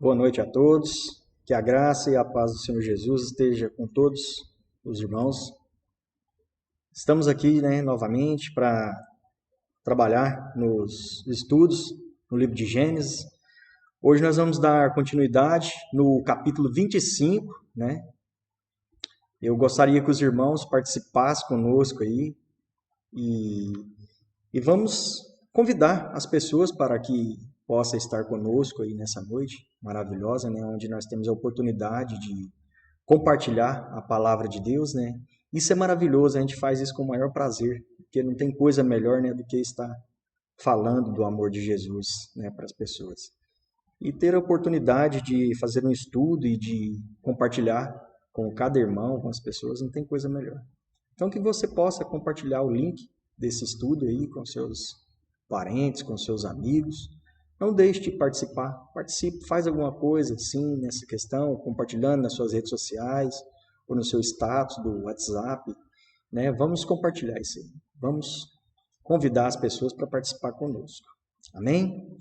Boa noite a todos. Que a graça e a paz do Senhor Jesus esteja com todos os irmãos. Estamos aqui, novamente para trabalhar nos estudos no livro de Gênesis. Hoje nós vamos dar continuidade no capítulo 25, né? Eu gostaria que os irmãos participassem conosco aí e vamos convidar as pessoas para que possa estar conosco aí nessa noite maravilhosa, né, onde nós temos a oportunidade de compartilhar a palavra de Deus, né? Isso é maravilhoso, a gente faz isso com o maior prazer, porque não tem coisa melhor, né, do que estar falando do amor de Jesus, né, para as pessoas. E ter a oportunidade de fazer um estudo e de compartilhar com cada irmão, com as pessoas, não tem coisa melhor. Então que você possa compartilhar o link desse estudo aí com seus parentes, com seus amigos. Não deixe de participar. Participe, faz alguma coisa assim nessa questão, compartilhando nas suas redes sociais ou no seu status do WhatsApp, né? Vamos compartilhar isso aí. Vamos convidar as pessoas para participar conosco. Amém?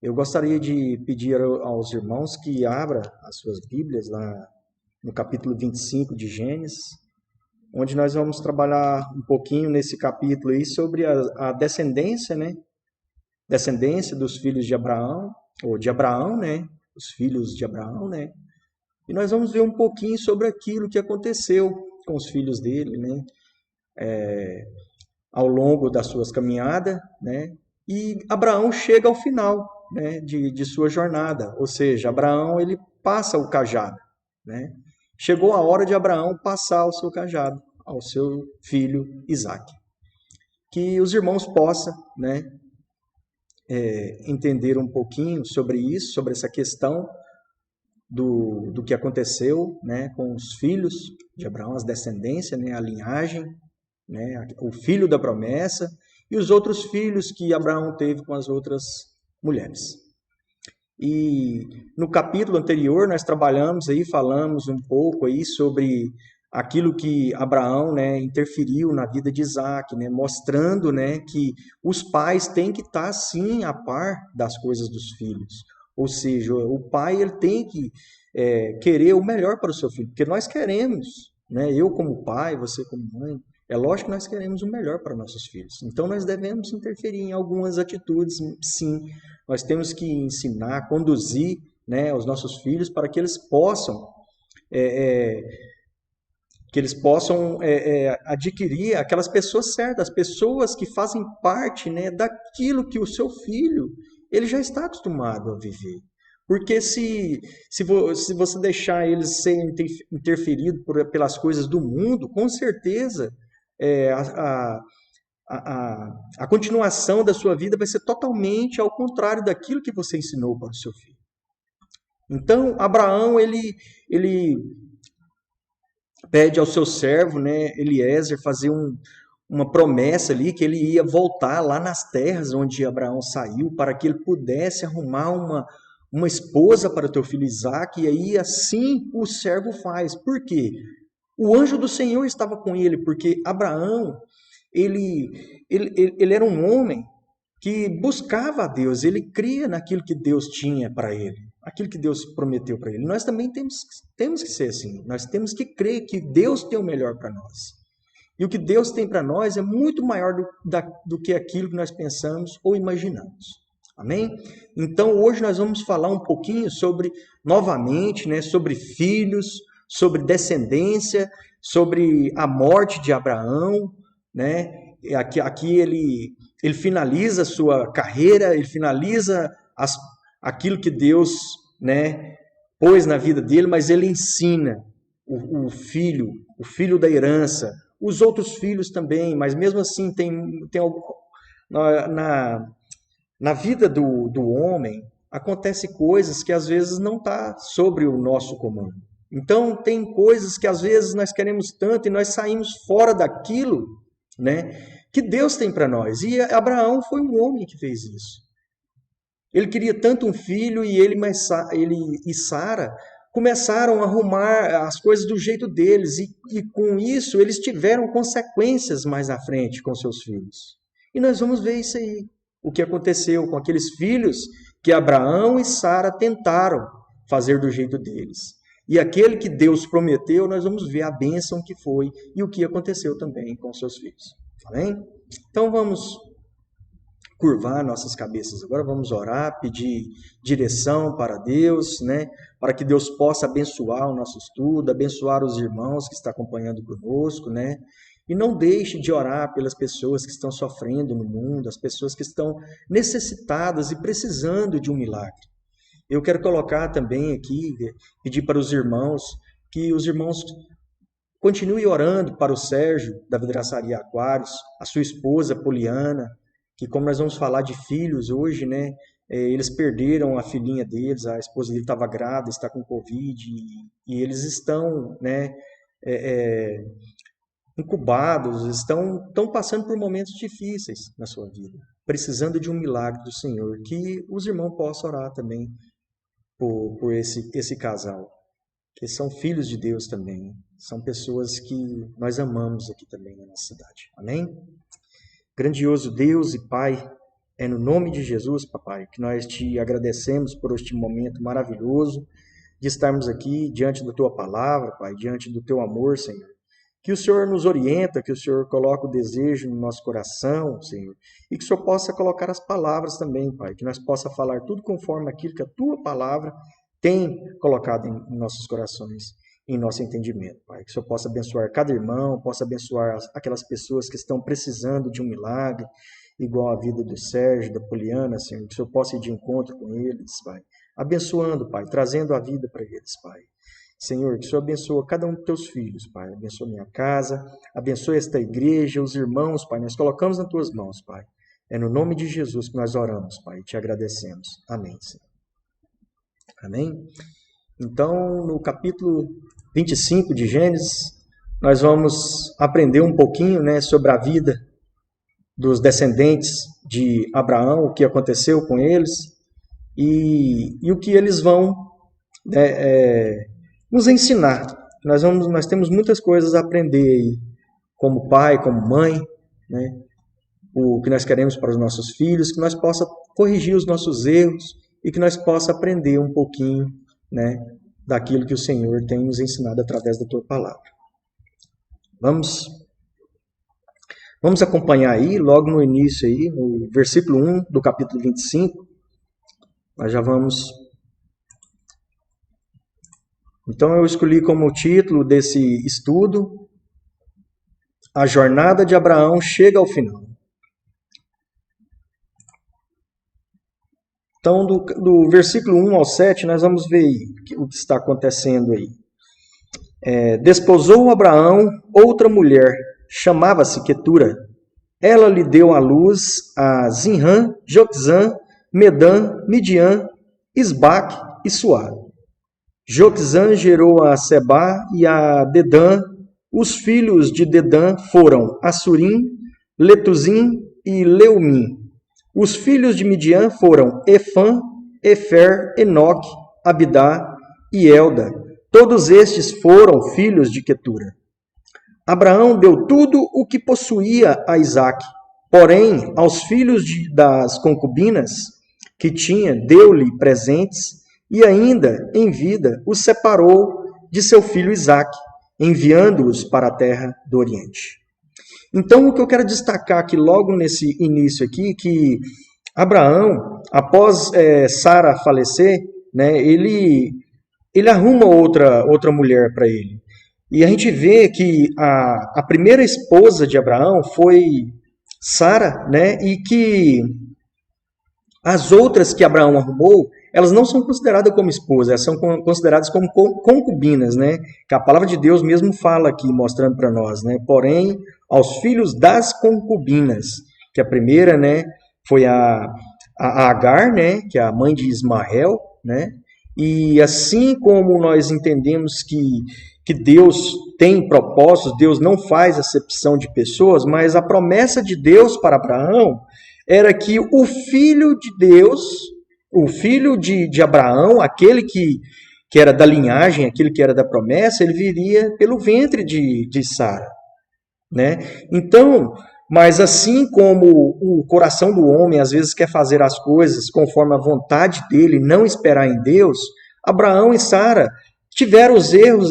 Eu gostaria de pedir aos irmãos que abram as suas Bíblias lá no capítulo 25 de Gênesis, onde nós vamos trabalhar um pouquinho nesse capítulo aí sobre a descendência, né? Descendência dos filhos de Abraão, ou de Abraão, né? Os filhos de Abraão, né? E nós vamos ver um pouquinho sobre aquilo que aconteceu com os filhos dele, né? Ao longo das suas caminhadas, né? E Abraão chega ao final, né? De sua jornada, ou seja, Abraão ele passa o cajado, né? Chegou a hora de Abraão passar o seu cajado ao seu filho Isaque. Que os irmãos possam, né? Entender um pouquinho sobre isso, sobre essa questão do que aconteceu, né, com os filhos de Abraão, as descendências, né, a linhagem, né, o filho da promessa e os outros filhos que Abraão teve com as outras mulheres. E no capítulo anterior nós trabalhamos aí, falamos um pouco aí sobre aquilo que Abraão, né, interferiu na vida de Isaque, né, mostrando, né, que os pais têm que estar sim a par das coisas dos filhos. Ou seja, o pai ele tem que querer o melhor para o seu filho, porque nós queremos, né, eu como pai, você como mãe, é lógico que nós queremos o melhor para nossos filhos. Então nós devemos interferir em algumas atitudes, sim. Nós temos que ensinar, conduzir, né, os nossos filhos para que eles possam adquirir aquelas pessoas certas, as pessoas que fazem parte, né, daquilo que o seu filho ele já está acostumado a viver. Porque se você deixar eles serem interferidos pelas coisas do mundo, com certeza a continuação da sua vida vai ser totalmente ao contrário daquilo que você ensinou para o seu filho. Então, Abraão, ele pede ao seu servo, né, Eliezer, fazer uma promessa ali que ele ia voltar lá nas terras onde Abraão saiu para que ele pudesse arrumar uma esposa para o teu filho Isaque, e aí assim o servo faz. Por quê? O anjo do Senhor estava com ele, porque Abraão, ele era um homem que buscava a Deus, ele cria naquilo que Deus tinha para ele, aquilo que Deus prometeu para ele. Nós também temos que ser assim, nós temos que crer que Deus tem o melhor para nós. E o que Deus tem para nós é muito maior do que aquilo que nós pensamos ou imaginamos. Amém? Então hoje nós vamos falar um pouquinho novamente, né, sobre filhos, sobre descendência, sobre a morte de Abraão, né? Aqui ele finaliza a sua carreira, ele finaliza aquilo que Deus, né, pôs na vida dele, mas ele ensina o filho da herança, os outros filhos também, mas mesmo assim tem algo na vida do homem acontece coisas que às vezes não está sobre o nosso comando. Então tem coisas que às vezes nós queremos tanto e nós saímos fora daquilo, né, que Deus tem para nós. E Abraão foi um homem que fez isso. Ele queria tanto um filho e ele e Sara começaram a arrumar as coisas do jeito deles e com isso eles tiveram consequências mais à frente com seus filhos. E nós vamos ver isso aí, o que aconteceu com aqueles filhos que Abraão e Sara tentaram fazer do jeito deles. E aquele que Deus prometeu, nós vamos ver a bênção que foi e o que aconteceu também com seus filhos. Amém? Então vamos curvar nossas cabeças agora, vamos orar, pedir direção para Deus, né? Para que Deus possa abençoar o nosso estudo, abençoar os irmãos que estão acompanhando conosco, né? E não deixe de orar pelas pessoas que estão sofrendo no mundo, as pessoas que estão necessitadas e precisando de um milagre. Eu quero colocar também aqui, pedir para os irmãos, que os irmãos continuem orando para o Sérgio, da Vidraçaria Aquários, a sua esposa, Poliana, que como nós vamos falar de filhos hoje, né, eles perderam a filhinha deles, a esposa dele estava grávida, está com Covid, e eles estão, né, incubados, estão passando por momentos difíceis na sua vida, precisando de um milagre do Senhor, que os irmãos possam orar também por esse casal, que são filhos de Deus também, são pessoas que nós amamos aqui também na nossa cidade. Amém? Grandioso Deus e Pai, é no nome de Jesus, papai, que nós te agradecemos por este momento maravilhoso de estarmos aqui diante da tua palavra, Pai, diante do teu amor, Senhor. Que o Senhor nos orienta, que o Senhor coloque o desejo no nosso coração, Senhor, e que o Senhor possa colocar as palavras também, Pai, que nós possa falar tudo conforme aquilo que a tua palavra tem colocado em nossos corações, em nosso entendimento, Pai. Que o Senhor possa abençoar cada irmão, possa abençoar aquelas pessoas que estão precisando de um milagre, igual a vida do Sérgio, da Poliana, Senhor, que o Senhor possa ir de encontro com eles, Pai. Abençoando, Pai, trazendo a vida para eles, Pai. Senhor, que o Senhor abençoe cada um dos teus filhos, Pai. Abençoe minha casa, abençoe esta igreja, os irmãos, Pai. Nós colocamos nas tuas mãos, Pai. É no nome de Jesus que nós oramos, Pai, e te agradecemos. Amém, Senhor. Amém? Então, no capítulo 25 de Gênesis, nós vamos aprender um pouquinho, né, sobre a vida dos descendentes de Abraão, o que aconteceu com eles e o que eles vão nos ensinar. Nós temos muitas coisas a aprender aí, como pai, como mãe, né? O que nós queremos para os nossos filhos, que nós possa corrigir os nossos erros e que nós possa aprender um pouquinho, né, daquilo que o Senhor tem nos ensinado através da tua palavra. Vamos acompanhar aí, logo no início aí, no versículo 1 do capítulo 25, nós já vamos. Então eu escolhi como título desse estudo, A Jornada de Abraão Chega ao Final. Então, do versículo 1 ao 7, nós vamos ver aí o que está acontecendo aí. Desposou Abraão outra mulher, chamava-se Quetura. Ela lhe deu à luz a Zinrã, Joquzã, Medã, Midian, Isbaque e Suá. Joquzã gerou a Sebá e a Dedã. Os filhos de Dedã foram Assurim, Letuzim e Leumim. Os filhos de Midian foram Efã, Efer, Enoque, Abidá e Elda. Todos estes foram filhos de Quetura. Abraão deu tudo o que possuía a Isaque. Porém, aos filhos das concubinas que tinha, deu-lhe presentes e ainda, em vida, os separou de seu filho Isaque, enviando-os para a terra do Oriente. Então, o que eu quero destacar aqui logo nesse início aqui, que Abraão, após Sara falecer, né, ele arruma outra mulher para ele. E a gente vê que a primeira esposa de Abraão foi Sara, né, e que as outras que Abraão arrumou, elas não são consideradas como esposas, elas são consideradas como concubinas, né? Que a palavra de Deus mesmo fala aqui, mostrando para nós, né? Porém, aos filhos das concubinas, que a primeira, né, foi a Agar, né, que é a mãe de Ismael, né? E assim como nós entendemos que Deus tem propósitos, Deus não faz acepção de pessoas, mas a promessa de Deus para Abraão era que o filho de Deus, o filho de Abraão, aquele que era da linhagem, aquele que era da promessa, ele viria pelo ventre de Sara, né? Então, mas assim como o coração do homem às vezes quer fazer as coisas conforme a vontade dele, não esperar em Deus, Abraão e Sara tiveram os erros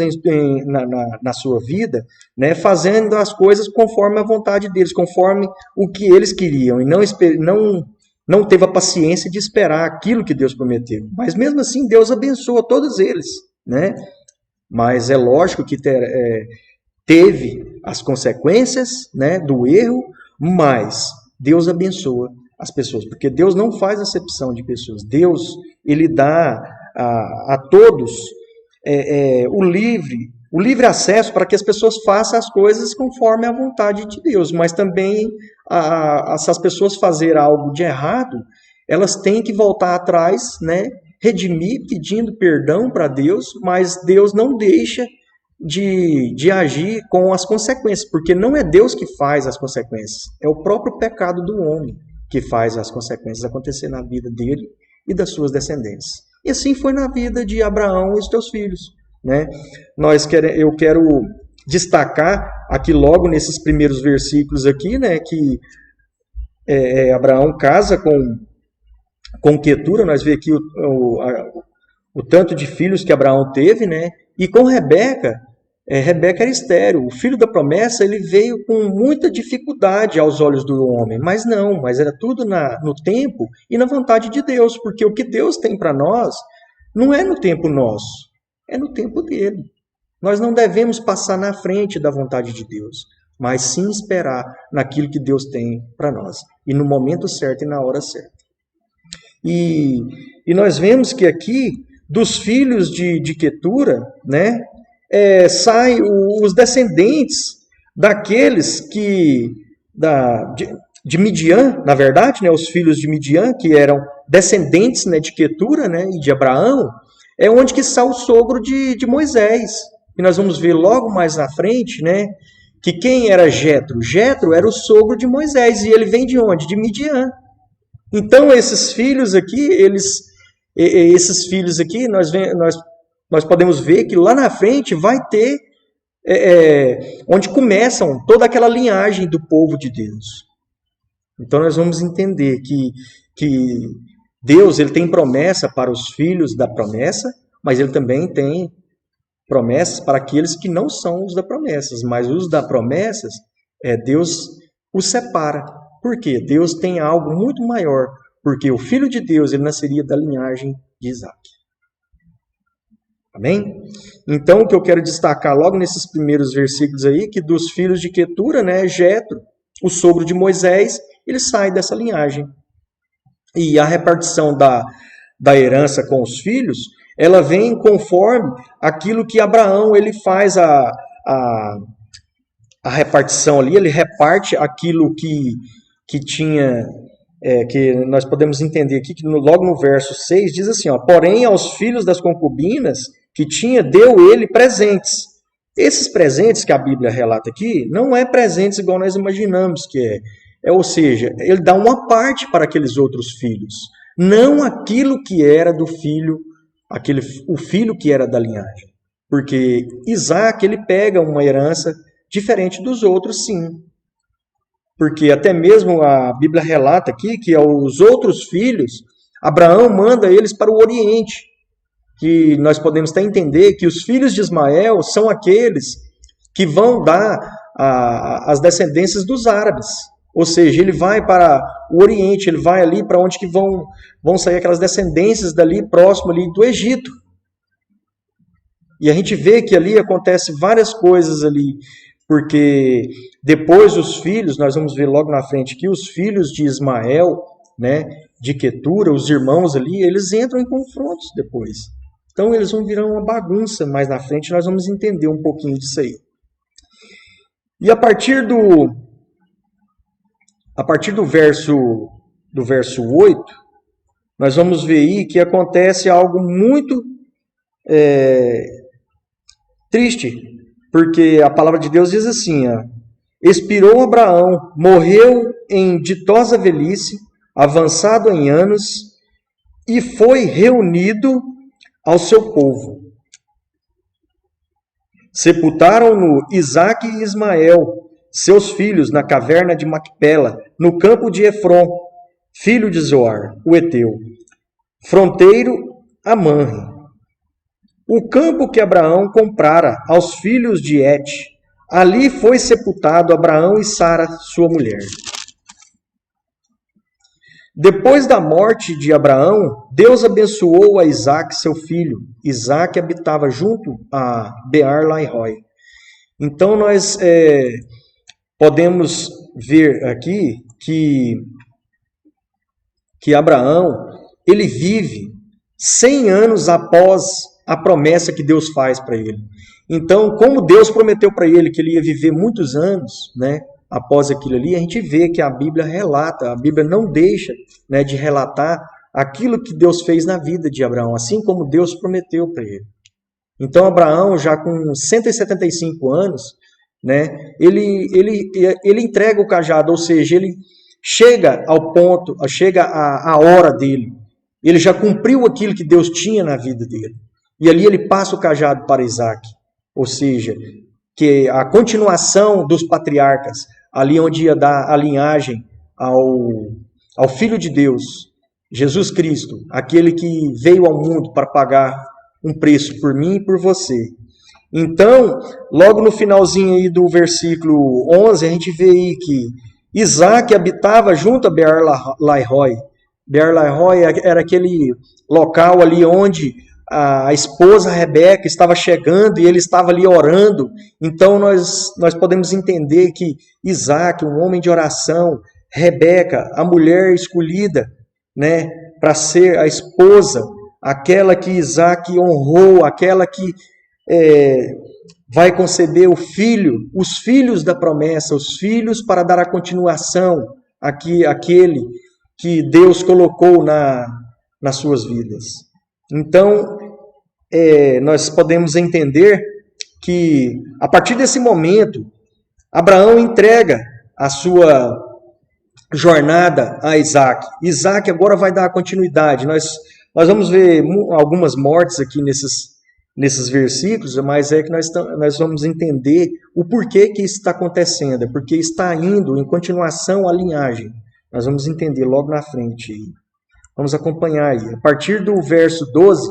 na sua vida, né, fazendo as coisas conforme a vontade deles, conforme o que eles queriam, e não teve a paciência de esperar aquilo que Deus prometeu. Mas mesmo assim, Deus abençoa todos eles, né? Mas é lógico que teve as consequências, né, do erro, mas Deus abençoa as pessoas, porque Deus não faz acepção de pessoas. Deus, ele dá a todos o livre acesso para que as pessoas façam as coisas conforme a vontade de Deus, mas também se as pessoas fazerem algo de errado, elas têm que voltar atrás, né, redimir, pedindo perdão para Deus, mas Deus não deixa de agir com as consequências, porque não é Deus que faz as consequências, é o próprio pecado do homem que faz as consequências acontecer na vida dele e das suas descendências. E assim foi na vida de Abraão e os teus filhos, né? Eu quero destacar aqui logo nesses primeiros versículos aqui, né, que Abraão casa com Quetura. Nós vemos aqui o tanto de filhos que Abraão teve, né? E com Rebeca, Rebeca era estéril. O filho da promessa, ele veio com muita dificuldade aos olhos do homem, mas era tudo no tempo e na vontade de Deus, porque o que Deus tem para nós não é no tempo nosso, é no tempo dele. Nós não devemos passar na frente da vontade de Deus, mas sim esperar naquilo que Deus tem para nós, e no momento certo e na hora certa. E nós vemos que aqui, dos filhos de Quetura, né, saem os descendentes daqueles de Midian, na verdade, né, os filhos de Midian, que eram descendentes, né, de Quetura, né, e de Abraão, é onde que sai o sogro de Moisés. E nós vamos ver logo mais na frente, né, que quem era Jetro? Jetro era o sogro de Moisés, e ele vem de onde? De Midian. Então, esses filhos aqui, nós podemos ver que lá na frente vai ter onde começam toda aquela linhagem do povo de Deus. Então nós vamos entender que Deus, ele tem promessa para os filhos da promessa, mas ele também tem promessas para aqueles que não são os da promessa. Mas os da promessa, Deus os separa. Por quê? Deus tem algo muito maior, porque o Filho de Deus, ele nasceria da linhagem de Isaac. Amém? Então, o que eu quero destacar logo nesses primeiros versículos aí, que dos filhos de Quetura, né, Jetro, o sogro de Moisés, ele sai dessa linhagem. E a repartição da herança com os filhos, ela vem conforme aquilo que Abraão, ele faz a repartição ali, ele reparte aquilo que tinha, que nós podemos entender aqui, que logo no verso 6 diz assim, porém aos filhos das concubinas que tinha, deu ele presentes. Esses presentes que a Bíblia relata aqui, não é presentes igual nós imaginamos que ou seja, ele dá uma parte para aqueles outros filhos, não aquilo que era do filho, o filho que era da linhagem. Porque Isaac, ele pega uma herança diferente dos outros, sim. Porque até mesmo a Bíblia relata aqui que os outros filhos, Abraão manda eles para o Oriente, que nós podemos até entender que os filhos de Ismael são aqueles que vão dar as descendências dos árabes. Ou seja, ele vai para o Oriente, ele vai ali para onde que vão sair aquelas descendências dali, próximo ali do Egito. E a gente vê que ali acontece várias coisas ali, porque depois os filhos, nós vamos ver logo na frente aqui, os filhos de Ismael, né, de Quetura, os irmãos ali, eles entram em confrontos depois. Então eles vão virar uma bagunça mais na frente, nós vamos entender um pouquinho disso aí. E a partir do verso 8, nós vamos ver aí que acontece algo muito triste, porque a palavra de Deus diz assim, expirou Abraão, morreu em ditosa velhice, avançado em anos, e foi reunido ao seu povo. Sepultaram-no Isaque e Ismael, seus filhos, na caverna de Macpela, no campo de Efron, filho de Zoar, o Eteu, fronteiro a Manre. o campo que Abraão comprara aos filhos de Et. Ali foi sepultado Abraão e Sara, sua mulher. Depois da morte de Abraão, Deus abençoou a Isaque, seu filho. Isaque habitava junto a Beer-lahai-roi. Então nós podemos ver aqui que Abraão, ele vive 100 anos após a promessa que Deus faz para ele. Então, como Deus prometeu para ele que ele ia viver muitos anos, né, após aquilo ali, a gente vê que a Bíblia relata, a Bíblia não deixa, né, de relatar aquilo que Deus fez na vida de Abraão, assim como Deus prometeu para ele. Então, Abraão, já com 175 anos, né, ele entrega o cajado, ou seja, ele chega ao ponto, chega a hora dele. Ele já cumpriu aquilo que Deus tinha na vida dele. E ali ele passa o cajado para Isaque. Ou seja, que a continuação dos patriarcas, ali onde ia dar a linhagem ao Filho de Deus, Jesus Cristo, aquele que veio ao mundo para pagar um preço por mim e por você. Então, logo no finalzinho aí do versículo 11, a gente vê aí que Isaque habitava junto a Beer-lahai-roi. Beer-lahai-roi era aquele local ali onde a esposa Rebeca estava chegando e ele estava ali orando. Então nós podemos entender que Isaque, um homem de oração, Rebeca, a mulher escolhida, né, para ser a esposa, aquela que Isaque honrou, aquela que vai conceber o filho, os filhos da promessa, os filhos para dar a continuação àquele que Deus colocou nas suas vidas. Então, nós podemos entender que, a partir desse momento, Abraão entrega a sua jornada a Isaque. Isaque agora vai dar continuidade. Nós vamos ver algumas mortes aqui nesses versículos, mas é que nós vamos entender o porquê que isso está acontecendo, porque está indo em continuação a linhagem. Nós vamos entender logo na frente. Vamos acompanhar aí. A partir do verso 12,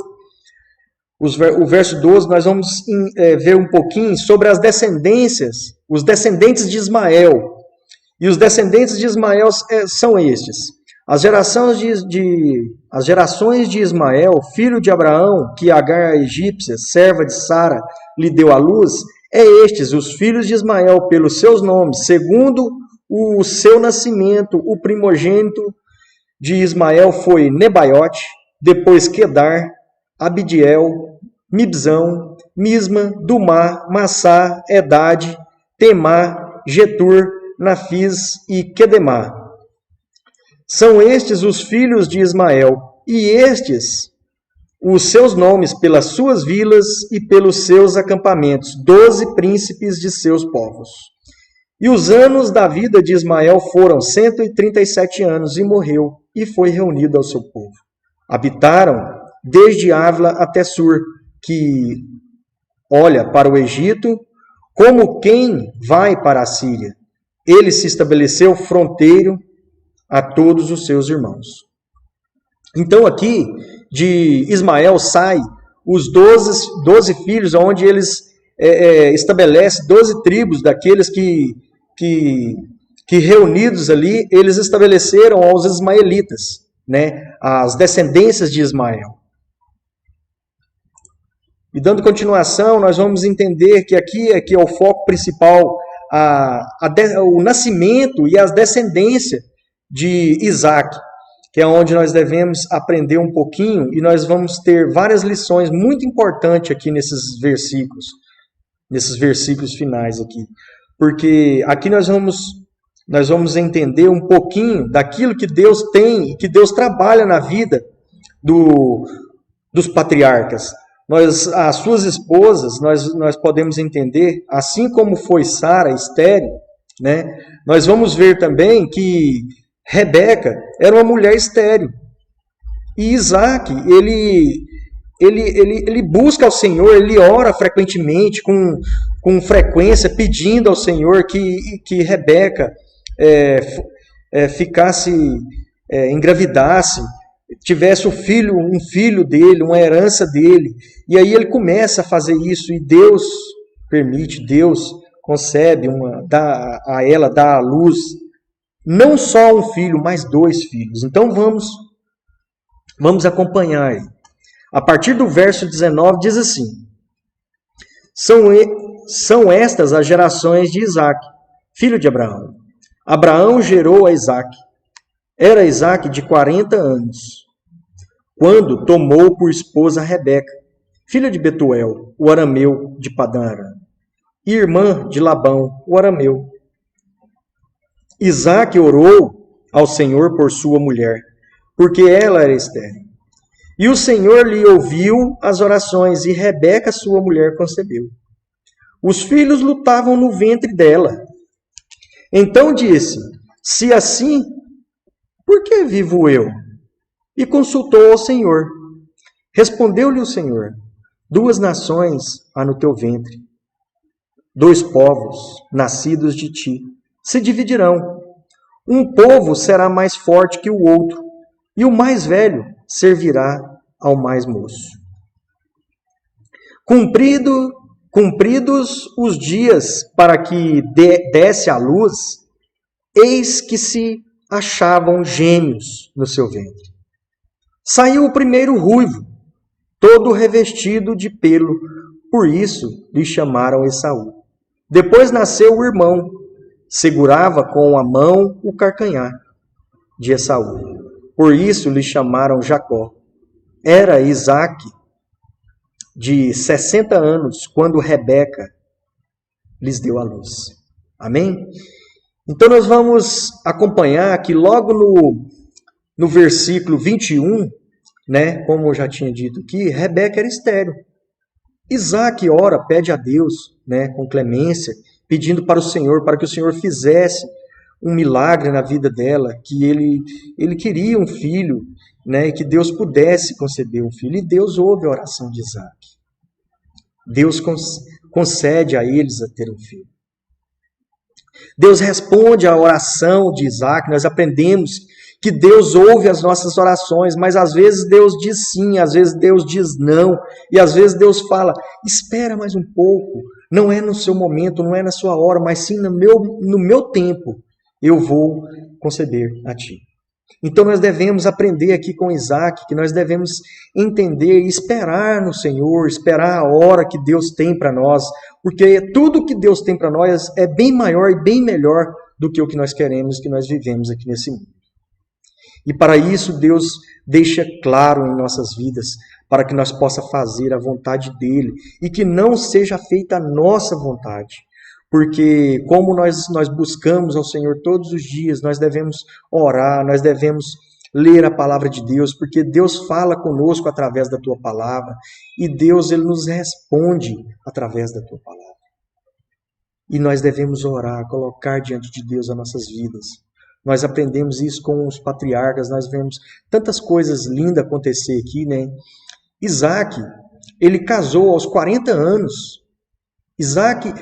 o verso 12, nós vamos ver um pouquinho sobre as descendências, os descendentes de Ismael. E os descendentes de Ismael são estes. As gerações de Ismael, filho de Abraão, que Agar, a egípcia, serva de Sara, lhe deu à luz, estes, os filhos de Ismael, pelos seus nomes, segundo o seu nascimento. O primogênito de Ismael foi Nebaiote, depois Quedar, Abidiel, Mibzão, Misma, Dumá, Massá, Edade, Temá, Getur, Nafis e Quedemá. São estes os filhos de Ismael, e estes os seus nomes pelas suas vilas e pelos seus acampamentos, 12 príncipes de seus povos. E os anos da vida de Ismael foram 137 anos, e morreu, e foi reunido ao seu povo. Habitaram desde Ávila até Sur, que olha para o Egito, como quem vai para a Síria. Ele se estabeleceu fronteiro a todos os seus irmãos. Então aqui, de Ismael sai os 12 filhos, onde eles estabelecem 12 tribos daqueles que reunidos ali, eles estabeleceram aos ismaelitas, né, as descendências de Ismael. E dando continuação, nós vamos entender que aqui é o foco principal, o nascimento e as descendências de Isaque, que é onde nós devemos aprender um pouquinho, e nós vamos ter várias lições muito importantes aqui nesses versículos finais aqui. Porque aqui nós vamos entender um pouquinho daquilo que Deus tem e que Deus trabalha na vida dos patriarcas. As suas esposas, nós podemos entender, assim como foi Sara estéril, né? Nós vamos ver também que Rebeca era uma mulher estéril. E Isaque, ele busca ao Senhor, ele ora frequentemente, com frequência, pedindo ao Senhor que Rebeca engravidasse, tivesse um filho dele, uma herança dele. E aí ele começa a fazer isso e Deus permite, Deus concebe, dá à luz, não só um filho, mas 2 filhos. Então vamos acompanhar aí. A partir do verso 19 diz assim: São estas as gerações de Isaque, filho de Abraão. Abraão gerou a Isaque. Era Isaque de 40 anos, quando tomou por esposa Rebeca, filha de Betuel, o arameu de Padã Aram, e irmã de Labão, o arameu. Isaque orou ao Senhor por sua mulher, porque ela era estéril. E o Senhor lhe ouviu as orações, e Rebeca, sua mulher, concebeu. Os filhos lutavam no ventre dela. Então disse: se assim, por que vivo eu? E consultou ao Senhor. Respondeu-lhe o Senhor: 2 nações há no teu ventre, 2 povos nascidos de ti se dividirão. Um povo será mais forte que o outro, e o mais velho servirá ao mais moço. Cumpridos os dias para que desse à luz, eis que se achavam gêmeos no seu ventre. Saiu o primeiro ruivo, todo revestido de pelo, por isso lhe chamaram Esaú. Depois nasceu o irmão, segurava com a mão o calcanhar de Esaú, por isso lhe chamaram Jacó. Era Isaque de 60 anos quando Rebeca lhes deu a luz. Amém? Então nós vamos acompanhar que logo no versículo 21, né, como eu já tinha dito aqui, Rebeca era estéril. Isaque ora, pede a Deus, né, com clemência, pedindo para o Senhor, para que o Senhor fizesse um milagre na vida dela, que ele queria um filho, né, e que Deus pudesse conceber um filho. E Deus ouve a oração de Isaque. Deus concede a eles a ter um filho. Deus responde à oração de Isaque. Nós aprendemos que Deus ouve as nossas orações, mas às vezes Deus diz sim, às vezes Deus diz não, e às vezes Deus fala: espera mais um pouco, não é no seu momento, não é na sua hora, mas sim no meu tempo, eu vou conceder a ti. Então nós devemos aprender aqui com Isaque, que nós devemos entender e esperar no Senhor, esperar a hora que Deus tem para nós, porque tudo que Deus tem para nós é bem maior e bem melhor do que o que nós queremos, que nós vivemos aqui nesse mundo. E para isso Deus deixa claro em nossas vidas, para que nós possamos fazer a vontade dEle e que não seja feita a nossa vontade. Porque como nós buscamos ao Senhor todos os dias, nós devemos orar, nós devemos ler a palavra de Deus, porque Deus fala conosco através da tua palavra e Deus ele nos responde através da tua palavra. E nós devemos orar, colocar diante de Deus as nossas vidas. Nós aprendemos isso com os patriarcas, nós vemos tantas coisas lindas acontecer aqui, né? Isaque, ele casou aos 40 anos. Isaque,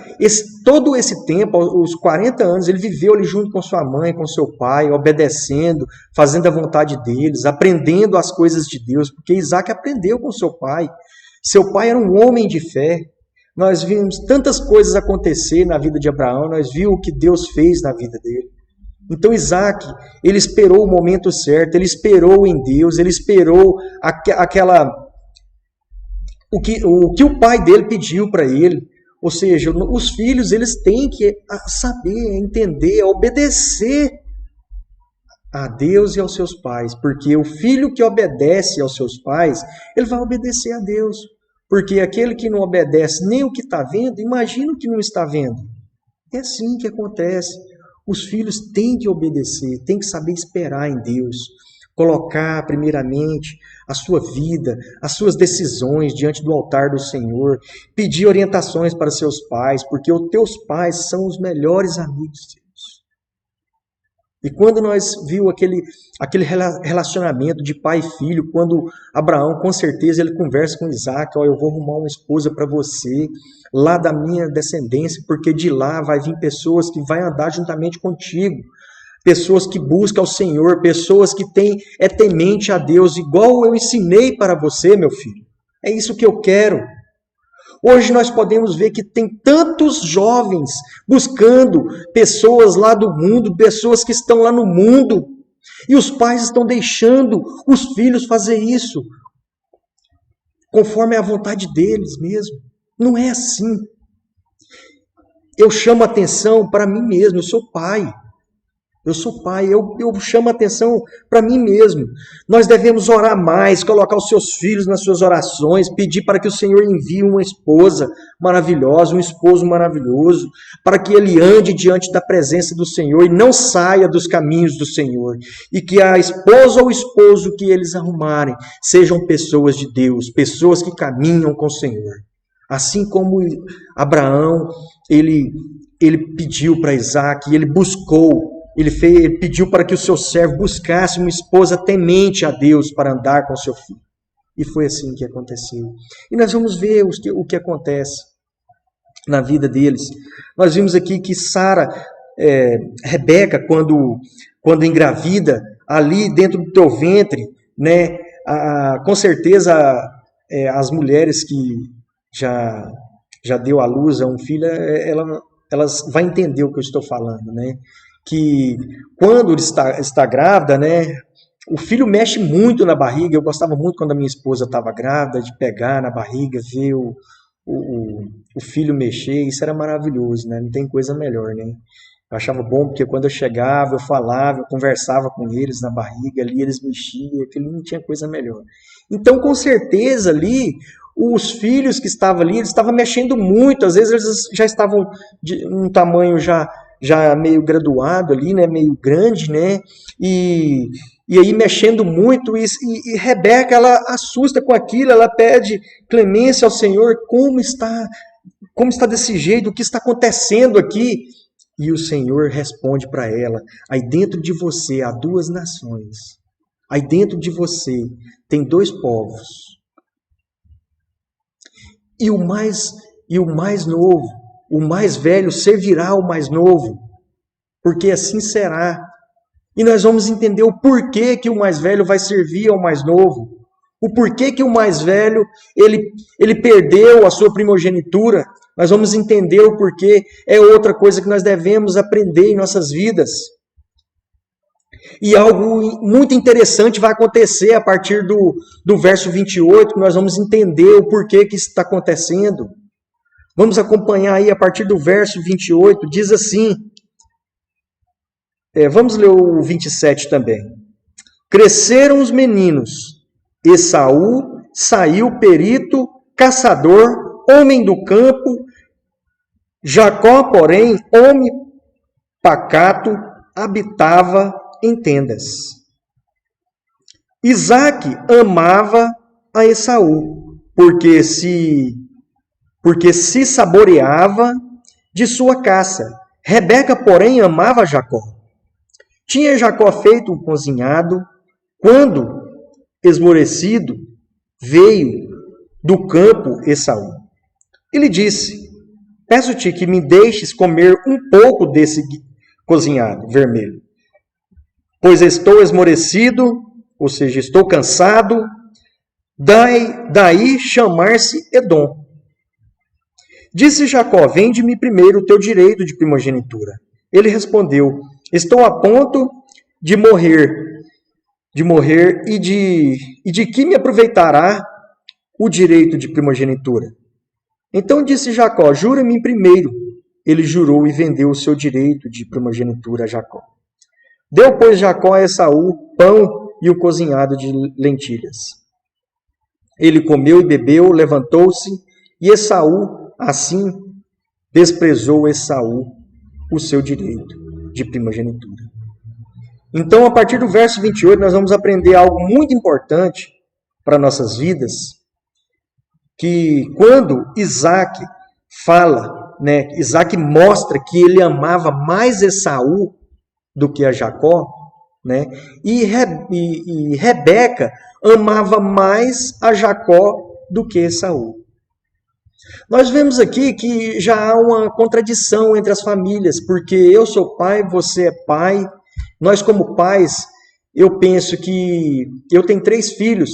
todo esse tempo, os 40 anos, ele viveu ali junto com sua mãe, com seu pai, obedecendo, fazendo a vontade deles, aprendendo as coisas de Deus, porque Isaque aprendeu com seu pai. Seu pai era um homem de fé. Nós vimos tantas coisas acontecer na vida de Abraão, nós vimos o que Deus fez na vida dele. Então Isaque, ele esperou o momento certo, ele esperou em Deus, ele esperou o que o pai dele pediu para ele. Ou seja, os filhos eles têm que saber, entender, obedecer a Deus e aos seus pais. Porque o filho que obedece aos seus pais, ele vai obedecer a Deus. Porque aquele que não obedece nem o que está vendo, imagina o que não está vendo. É assim que acontece. Os filhos têm que obedecer, têm que saber esperar em Deus. Colocar primeiramente a sua vida, as suas decisões diante do altar do Senhor, pedir orientações para seus pais, porque os teus pais são os melhores amigos teus. E quando nós vimos aquele relacionamento de pai e filho, quando Abraão, com certeza, ele conversa com Isaque: eu vou arrumar uma esposa para você, lá da minha descendência, porque de lá vai vir pessoas que vão andar juntamente contigo. pessoas que buscam ao Senhor, pessoas que é temente a Deus, igual eu ensinei para você, meu filho. É isso que eu quero. Hoje nós podemos ver que tem tantos jovens buscando pessoas lá do mundo, pessoas que estão lá no mundo, e os pais estão deixando os filhos fazer isso, conforme a vontade deles mesmo. Não é assim. Eu chamo atenção para mim mesmo, eu sou pai. Eu sou pai, eu chamo atenção para mim mesmo. Nós devemos orar mais, colocar os seus filhos nas suas orações, pedir para que o Senhor envie uma esposa maravilhosa, um esposo maravilhoso, para que ele ande diante da presença do Senhor e não saia dos caminhos do Senhor. E que a esposa ou o esposo que eles arrumarem sejam pessoas de Deus, pessoas que caminham com o Senhor. Assim como Abraão, ele pediu para Isaac, ele buscou. Ele pediu para que o seu servo buscasse uma esposa temente a Deus para andar com seu filho. E foi assim que aconteceu. E nós vamos ver o que acontece na vida deles. Nós vimos aqui que Rebeca, quando engravida, ali dentro do teu ventre, né, com certeza as mulheres que já deu à luz a um filho, elas vão entender o que eu estou falando, né? Que quando está grávida, né, o filho mexe muito na barriga. Eu gostava muito quando a minha esposa estava grávida, de pegar na barriga, ver o filho mexer. Isso era maravilhoso, né? Não tem coisa melhor, né? Eu achava bom porque quando eu chegava, eu falava, eu conversava com eles na barriga, ali eles mexiam, aquilo não tinha coisa melhor. Então, com certeza, ali, os filhos que estavam ali, eles estavam mexendo muito. Às vezes eles já estavam de um tamanho já meio graduado ali, né, meio grande, né, e aí mexendo muito, e Rebeca, ela assusta com aquilo, ela pede clemência ao Senhor, como está desse jeito, o que está acontecendo aqui? E o Senhor responde para ela, aí dentro de você há duas nações, aí dentro de você tem dois povos, e o mais novo, o mais velho servirá ao mais novo, porque assim será. E nós vamos entender o porquê que o mais velho vai servir ao mais novo. O porquê que o mais velho, ele perdeu a sua primogenitura. Nós vamos entender o porquê. É outra coisa que nós devemos aprender em nossas vidas. E algo muito interessante vai acontecer a partir do verso 28, que nós vamos entender o porquê que isso está acontecendo. Vamos acompanhar aí a partir do verso 28, diz assim, vamos ler o 27 também. Cresceram os meninos, Esaú saiu perito, caçador, homem do campo, Jacó, porém, homem pacato, habitava em tendas. Isaque amava a Esaú, porque se saboreava de sua caça. Rebeca, porém, amava Jacó. Tinha Jacó feito um cozinhado, quando, esmorecido, veio do campo Esaú. Ele disse, peço-te que me deixes comer um pouco desse cozinhado vermelho, pois estou esmorecido, ou seja, estou cansado, daí chamar-se Edom. Disse Jacó, vende-me primeiro o teu direito de primogenitura. Ele respondeu, estou a ponto de morrer e de que me aproveitará o direito de primogenitura? Então disse Jacó, jura-me primeiro. Ele jurou e vendeu o seu direito de primogenitura a Jacó. Deu, pois, Jacó a Esaú pão e o cozinhado de lentilhas. Ele comeu e bebeu, levantou-se, e Esaú, assim, desprezou Esaú o seu direito de primogenitura. Então, a partir do verso 28, nós vamos aprender algo muito importante para nossas vidas, que quando Isaac fala, né, Isaac mostra que ele amava mais Esaú do que a Jacó, né, e Rebeca amava mais a Jacó do que Esaú. Nós vemos aqui que já há uma contradição entre as famílias, porque eu sou pai, você é pai, Nós como pais, eu penso que eu tenho 3 filhos.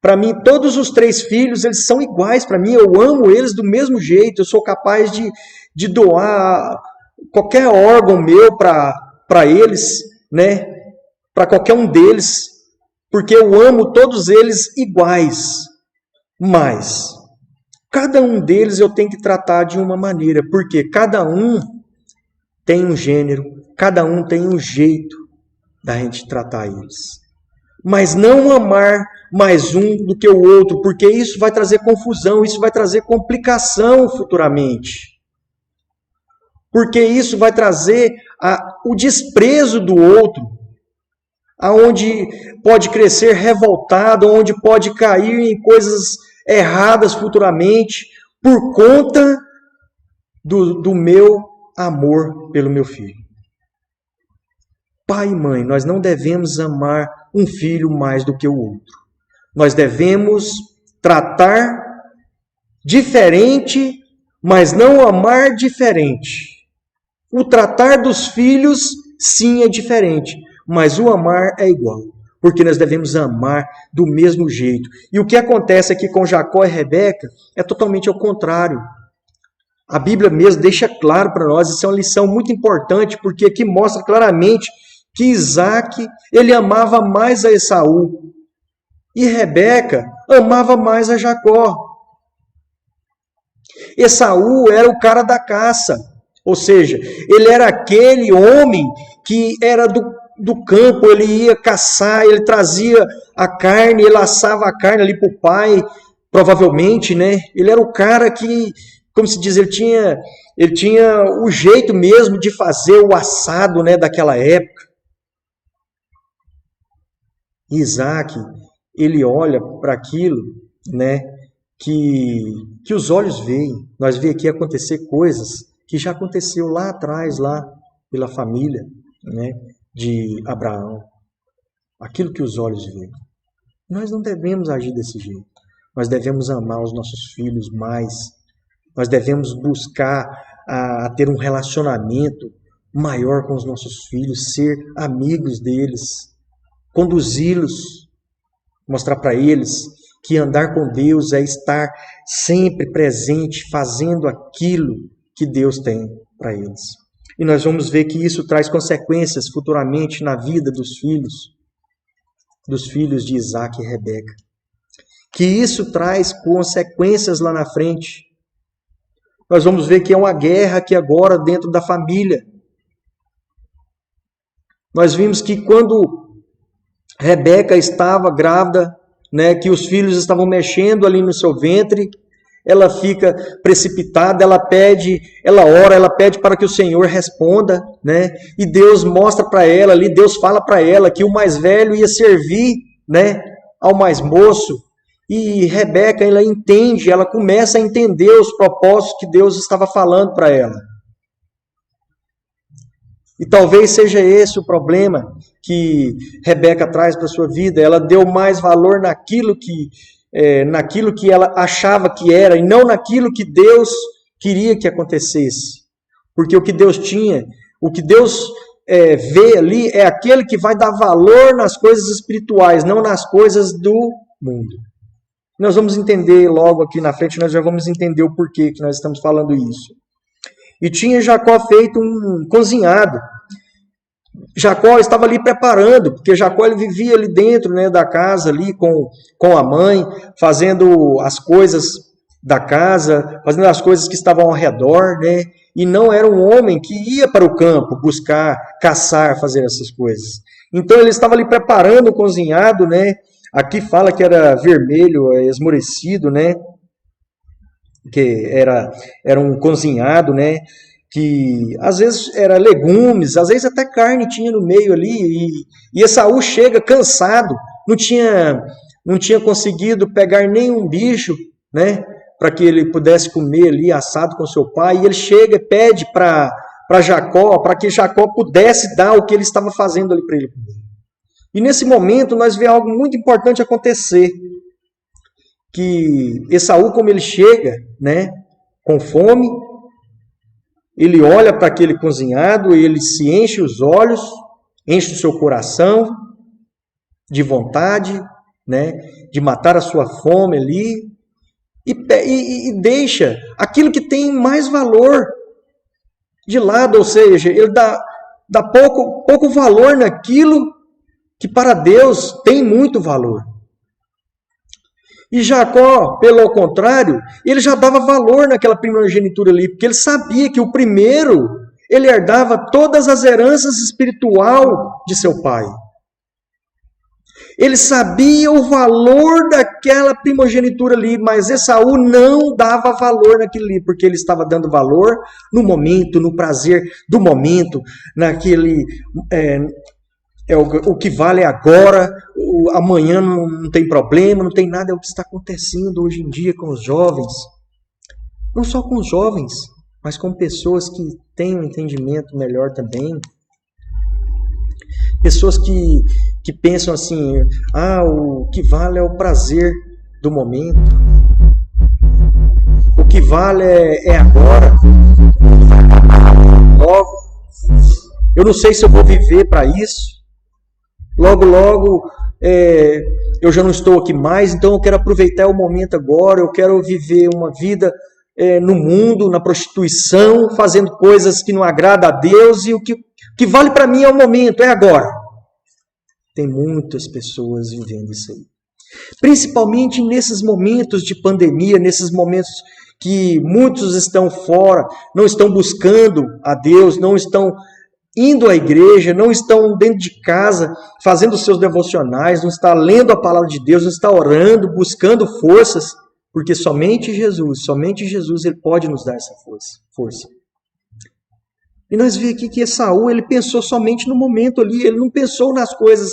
Para mim, todos os 3 filhos, eles são iguais para mim. Eu amo eles do mesmo jeito. Eu sou capaz de doar qualquer órgão meu para eles, né? Para qualquer um deles, porque eu amo todos eles iguais. Mas cada um deles eu tenho que tratar de uma maneira, porque cada um tem um gênero, cada um tem um jeito da gente tratar eles. Mas não amar mais um do que o outro, porque isso vai trazer confusão, isso vai trazer complicação futuramente. Porque isso vai trazer o desprezo do outro, aonde pode crescer revoltado, onde pode cair em coisas erradas futuramente, por conta do meu amor pelo meu filho. Pai e mãe, nós não devemos amar um filho mais do que o outro. Nós devemos tratar diferente, mas não amar diferente. O tratar dos filhos, sim, é diferente, mas o amar é igual, porque nós devemos amar do mesmo jeito. E o que acontece aqui com Jacó e Rebeca é totalmente ao contrário. A Bíblia mesmo deixa claro para nós, isso é uma lição muito importante, porque aqui mostra claramente que Isaac, ele amava mais a Esaú, e Rebeca amava mais a Jacó. Esaú era o cara da caça, ou seja, ele era aquele homem que era do campo, ele ia caçar, ele trazia a carne, ele assava a carne ali para o pai, provavelmente, né? Ele era o cara que, como se diz, ele tinha o jeito mesmo de fazer o assado, né, daquela época. Isaac, ele olha para aquilo, né, que os olhos veem. Nós vemos aqui acontecer coisas que já aconteceu lá atrás, lá pela família, né, de Abraão. Aquilo que os olhos veem. Nós não devemos agir desse jeito. Nós devemos amar os nossos filhos mais. Nós devemos buscar a ter um relacionamento maior com os nossos filhos, ser amigos deles, conduzi-los, mostrar para eles que andar com Deus é estar sempre presente, fazendo aquilo que Deus tem para eles. E nós vamos ver que isso traz consequências futuramente na vida dos filhos de Isaac e Rebeca. Que isso traz consequências lá na frente. Nós vamos ver que é uma guerra aqui agora dentro da família. Nós vimos que quando Rebeca estava grávida, né, que os filhos estavam mexendo ali no seu ventre, ela fica precipitada, ela ora, ela pede para que o Senhor responda, né? E Deus mostra para ela ali, Deus fala para ela que o mais velho ia servir, né, ao mais moço. E Rebeca, ela entende, ela começa a entender os propósitos que Deus estava falando para ela. E talvez seja esse o problema que Rebeca traz para a sua vida. Ela deu mais valor naquilo que ela achava que era e não naquilo que Deus queria que acontecesse. Porque o que Deus tinha, o que Deus vê ali é aquele que vai dar valor nas coisas espirituais, não nas coisas do mundo. Nós vamos entender logo aqui na frente, nós já vamos entender o porquê que nós estamos falando isso. E tinha Jacó feito um cozinhado. Jacó estava ali preparando, porque Jacó ele vivia ali dentro, né, da casa, ali com a mãe, fazendo as coisas da casa, fazendo as coisas que estavam ao redor, né? E não era um homem que ia para o campo buscar, caçar, fazer essas coisas. Então ele estava ali preparando o cozinhado, né? Aqui fala que era vermelho, esmorecido, né? Que era um cozinhado, né? Que às vezes era legumes, às vezes até carne tinha no meio ali, e Esaú chega cansado, não tinha conseguido pegar nenhum bicho, né, para que ele pudesse comer ali assado com seu pai, e ele chega e pede para Jacó, para que Jacó pudesse dar o que ele estava fazendo ali para ele comer. E nesse momento nós vemos algo muito importante acontecer, que Esaú, como ele chega, né, com fome, ele olha para aquele cozinhado, ele se enche os olhos, enche o seu coração de vontade, né, de matar a sua fome ali, e deixa aquilo que tem mais valor de lado, ou seja, ele dá pouco valor naquilo que para Deus tem muito valor. E Jacó, pelo contrário, ele já dava valor naquela primogenitura ali, porque ele sabia que o primeiro, ele herdava todas as heranças espiritual de seu pai. Ele sabia o valor daquela primogenitura ali, mas Esaú não dava valor naquilo ali, porque ele estava dando valor no momento, no prazer do momento, naquele... o que vale é agora, amanhã não tem problema, não tem nada. É o que está acontecendo hoje em dia com os jovens. Não só com os jovens, mas com pessoas que têm um entendimento melhor também. Pessoas que pensam assim, o que vale é o prazer do momento. O que vale é agora. Logo, eu não sei se eu vou viver para isso. Logo, eu já não estou aqui mais, então eu quero aproveitar o momento agora, eu quero viver uma vida no mundo, na prostituição, fazendo coisas que não agradam a Deus, e o que vale para mim é o momento, é agora. Tem muitas pessoas vivendo isso aí. Principalmente nesses momentos de pandemia, nesses momentos que muitos estão fora, não estão buscando a Deus, não estão indo à igreja, não estão dentro de casa fazendo seus devocionais, não está lendo a palavra de Deus, não está orando, buscando forças, porque somente Jesus, ele pode nos dar essa força. E nós vemos aqui que Esaú, ele pensou somente no momento ali, ele não pensou nas coisas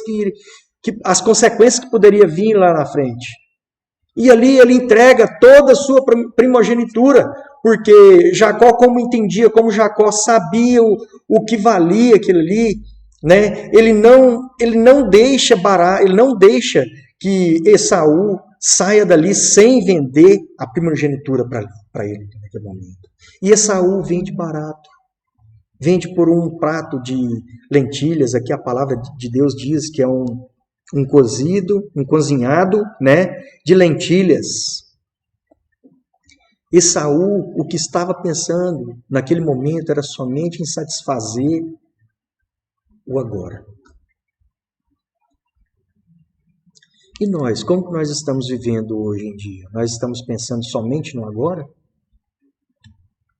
as consequências que poderia vir lá na frente. E ali ele entrega toda a sua primogenitura, porque Jacó, como Jacó sabia o que valia aquilo ali, né? Ele não deixa que Esaú saia dali sem vender a primogenitura para ele naquele momento. E Esaú vende barato. Vende por um prato de lentilhas. Aqui a palavra de Deus diz que é um cozinhado, né, de lentilhas. Esaú, o que estava pensando naquele momento era somente em satisfazer o agora. E nós, como que nós estamos vivendo hoje em dia? Nós estamos pensando somente no agora?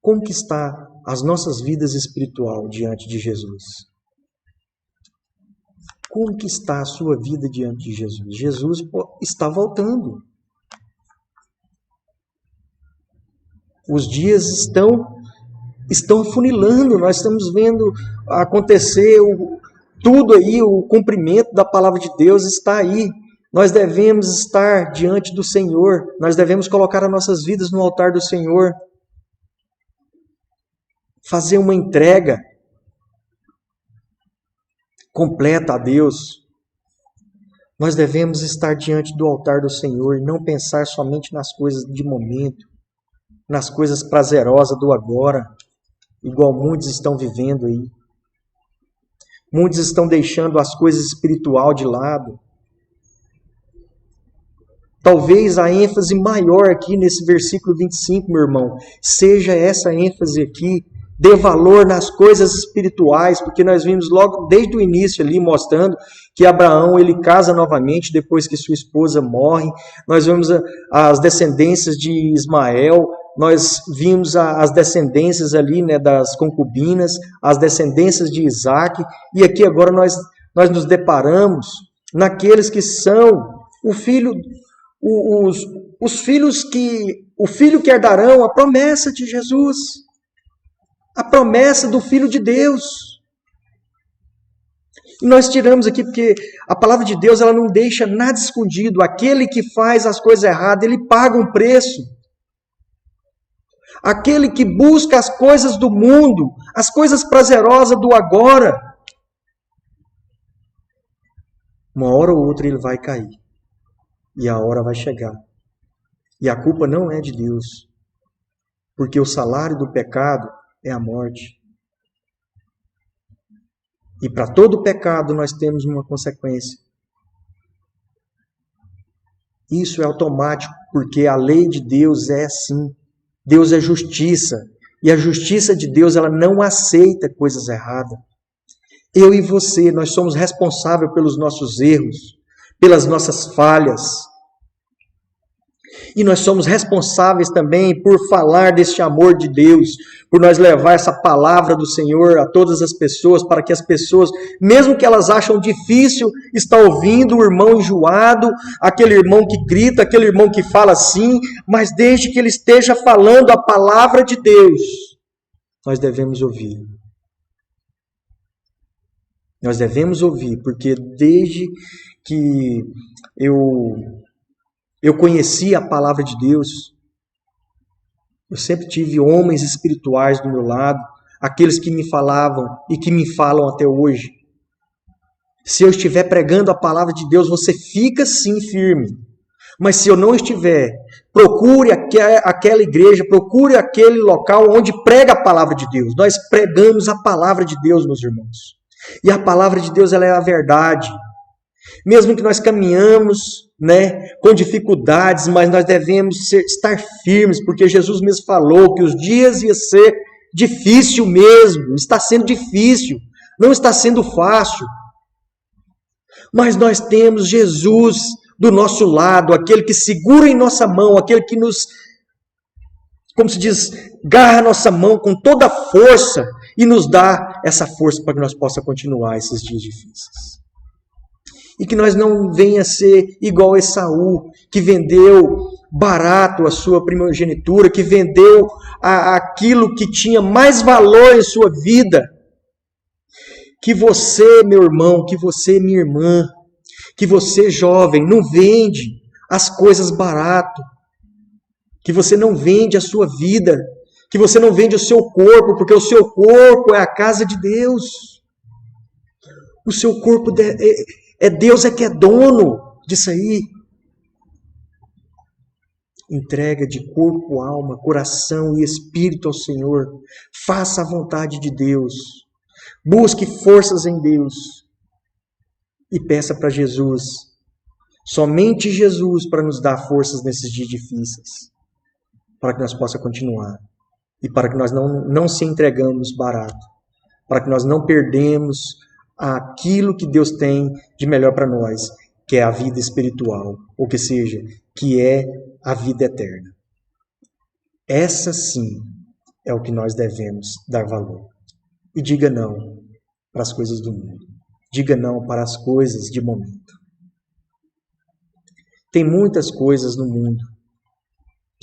Como que está as nossas vidas espiritual diante de Jesus? Como que está a sua vida diante de Jesus? Jesus está voltando. Os dias estão afunilando, nós estamos vendo acontecer tudo aí, o cumprimento da palavra de Deus está aí. Nós devemos estar diante do Senhor, nós devemos colocar as nossas vidas no altar do Senhor, fazer uma entrega completa a Deus. Nós devemos estar diante do altar do Senhor e não pensar somente nas coisas de momento, nas coisas prazerosas do agora, igual muitos estão vivendo aí. Muitos estão deixando as coisas espiritual de lado. Talvez a ênfase maior aqui nesse versículo 25, meu irmão, seja essa ênfase aqui. Dê valor nas coisas espirituais, porque nós vimos logo desde o início ali mostrando que Abraão ele casa novamente depois que sua esposa morre. Nós vemos as descendências de Ismael, nós vimos as descendências ali, né, das concubinas, as descendências de Isaac, e aqui agora nós nos deparamos naqueles que são o filho que herdarão a promessa de Jesus. A promessa do Filho de Deus. E nós tiramos aqui porque a palavra de Deus ela não deixa nada escondido. Aquele que faz as coisas erradas, ele paga um preço. Aquele que busca as coisas do mundo, as coisas prazerosas do agora, uma hora ou outra ele vai cair. E a hora vai chegar. E a culpa não é de Deus. Porque o salário do pecado é a morte. E para todo pecado nós temos uma consequência. Isso é automático, porque a lei de Deus é assim. Deus é justiça. E a justiça de Deus, ela não aceita coisas erradas. Eu e você, nós somos responsáveis pelos nossos erros, pelas nossas falhas. E nós somos responsáveis também por falar deste amor de Deus, por nós levar essa palavra do Senhor a todas as pessoas, para que as pessoas, mesmo que elas acham difícil estar ouvindo o irmão enjoado, aquele irmão que grita, aquele irmão que fala assim, mas desde que ele esteja falando a palavra de Deus, nós devemos ouvir. Nós devemos ouvir, porque desde que eu conheci a palavra de Deus, eu sempre tive homens espirituais do meu lado, aqueles que me falavam e que me falam até hoje. Se eu estiver pregando a palavra de Deus, você fica sim firme. Mas se eu não estiver, procure aquela igreja, procure aquele local onde prega a palavra de Deus. Nós pregamos a palavra de Deus, meus irmãos. E a palavra de Deus, ela é a verdade. Mesmo que nós caminhamos, com dificuldades, mas nós devemos estar firmes, porque Jesus mesmo falou que os dias iam ser difícil mesmo. Está sendo difícil, não está sendo fácil. Mas nós temos Jesus do nosso lado, aquele que segura em nossa mão, aquele que nos, como se diz, garra a nossa mão com toda a força e nos dá essa força para que nós possamos continuar esses dias difíceis. E que nós não venha a ser igual Esaú, que vendeu barato a sua primogenitura, que vendeu aquilo que tinha mais valor em sua vida. Que você, meu irmão, que você, minha irmã, que você, jovem, não vende as coisas barato. Que você não vende a sua vida. Que você não vende o seu corpo, porque o seu corpo é a casa de Deus. O seu corpo é Deus que é dono disso aí. Entrega de corpo, alma, coração e espírito ao Senhor. Faça a vontade de Deus. Busque forças em Deus. E peça para Jesus. Somente Jesus para nos dar forças nesses dias difíceis. Para que nós possamos continuar. E para que nós não se entregamos barato. Para que nós não perdemos aquilo que Deus tem de melhor para nós, que é a vida espiritual, ou que seja, que é a vida eterna. Essa sim é o que nós devemos dar valor. E diga não para as coisas do mundo. Diga não para as coisas de momento. Tem muitas coisas no mundo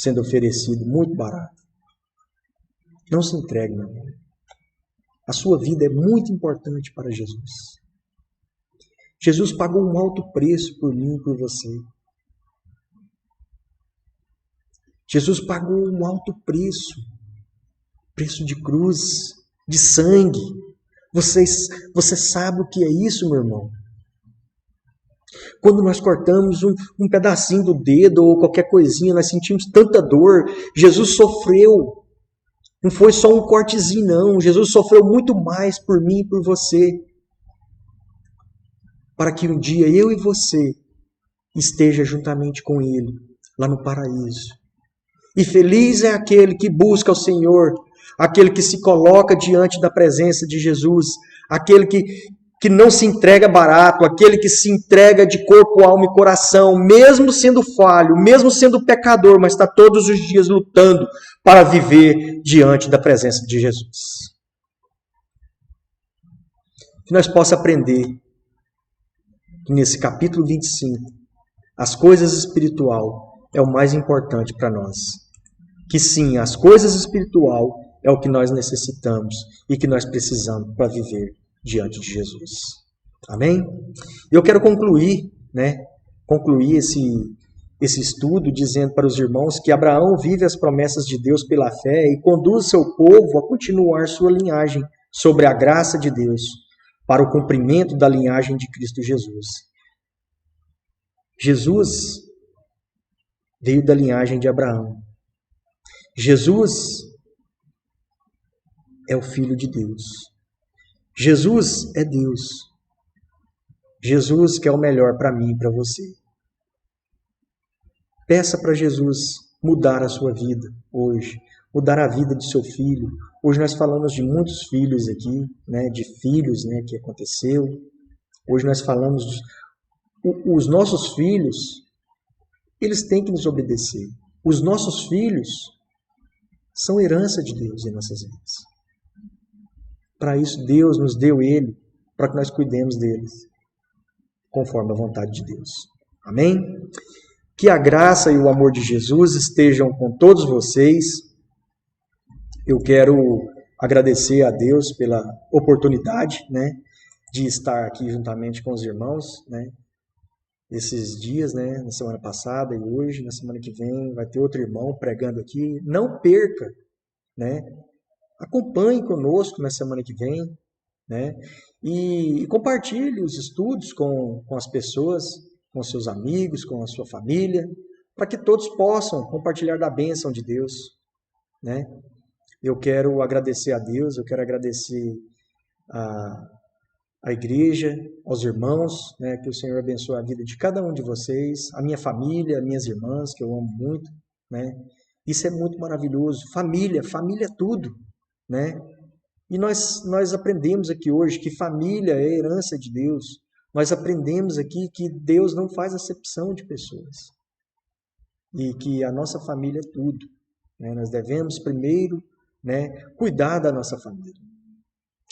sendo oferecidas muito barato. Não se entregue, meu irmão. A sua vida é muito importante para Jesus. Jesus pagou um alto preço por mim e por você. Jesus pagou um alto preço. Preço de cruz, de sangue. Você sabe o que é isso, meu irmão? Quando nós cortamos um pedacinho do dedo ou qualquer coisinha, nós sentimos tanta dor. Jesus sofreu. Não foi só um cortezinho, não. Jesus sofreu muito mais por mim e por você. Para que um dia eu e você esteja juntamente com Ele, lá no paraíso. E feliz é aquele que busca o Senhor, aquele que se coloca diante da presença de Jesus, aquele que não se entrega barato, aquele que se entrega de corpo, alma e coração, mesmo sendo falho, mesmo sendo pecador, mas está todos os dias lutando para viver diante da presença de Jesus. Que nós possamos aprender que nesse capítulo 25, as coisas espirituais é o mais importante para nós. Que sim, as coisas espirituais é o que nós necessitamos e que nós precisamos para viver diante de Jesus. Amém? Eu quero concluir esse estudo dizendo para os irmãos que Abraão vive as promessas de Deus pela fé e conduz seu povo a continuar sua linhagem sobre a graça de Deus para o cumprimento da linhagem de Cristo Jesus. Jesus veio da linhagem de Abraão. Jesus é o Filho de Deus. Jesus é Deus. Jesus quer o melhor para mim e para você. Peça para Jesus mudar a sua vida hoje, mudar a vida do seu filho. Hoje nós falamos de muitos filhos aqui, né, de filhos, né, que aconteceu. Hoje nós falamos os nossos filhos, eles têm que nos obedecer. Os nossos filhos são herança de Deus em nossas vidas. Para isso Deus nos deu ele, para que nós cuidemos deles, conforme a vontade de Deus. Amém? Que a graça e o amor de Jesus estejam com todos vocês. Eu quero agradecer a Deus pela oportunidade, né, de estar aqui juntamente com os irmãos, né, esses dias, né, na semana passada e hoje, na semana que vem, vai ter outro irmão pregando aqui. Não perca, né, acompanhe conosco na semana que vem, né, e compartilhe os estudos com as pessoas, com seus amigos, com a sua família, para que todos possam compartilhar da bênção de Deus, né. Eu quero agradecer a Deus, eu quero agradecer a igreja, aos irmãos, né, que o Senhor abençoe a vida de cada um de vocês, a minha família, minhas irmãs, que eu amo muito, né? Isso é muito maravilhoso. Família, família é tudo, né? E nós aprendemos aqui hoje que família é herança de Deus. Nós aprendemos aqui que Deus não faz acepção de pessoas. E que a nossa família é tudo, né? Nós devemos primeiro, né, cuidar da nossa família.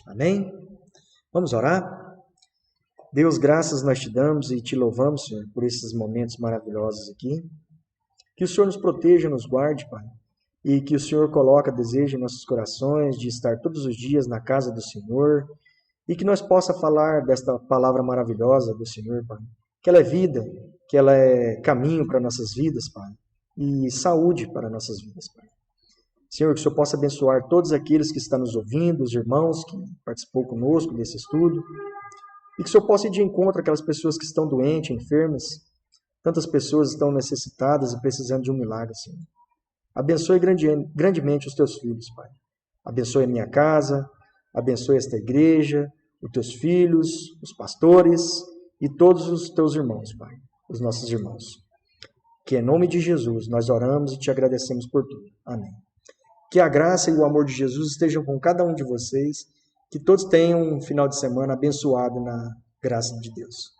Amém? Vamos orar? Deus, graças nós te damos e te louvamos, Senhor, por esses momentos maravilhosos aqui. Que o Senhor nos proteja, nos guarde, Pai. E que o Senhor coloque desejo em nossos corações de estar todos os dias na casa do Senhor. E que nós possa falar desta palavra maravilhosa do Senhor, Pai. Que ela é vida, que ela é caminho para nossas vidas, Pai. E saúde para nossas vidas, Pai. Senhor, que o Senhor possa abençoar todos aqueles que estão nos ouvindo, os irmãos que participou conosco desse estudo, e que o Senhor possa ir de encontro àquelas pessoas que estão doentes, enfermas. Tantas pessoas estão necessitadas e precisando de um milagre, Senhor. Abençoe grandemente os teus filhos, Pai. Abençoe a minha casa, abençoe esta igreja, os teus filhos, os pastores e todos os teus irmãos, Pai, os nossos irmãos. Que em nome de Jesus nós oramos e te agradecemos por tudo. Amém. Que a graça e o amor de Jesus estejam com cada um de vocês. Que todos tenham um final de semana abençoado na graça de Deus.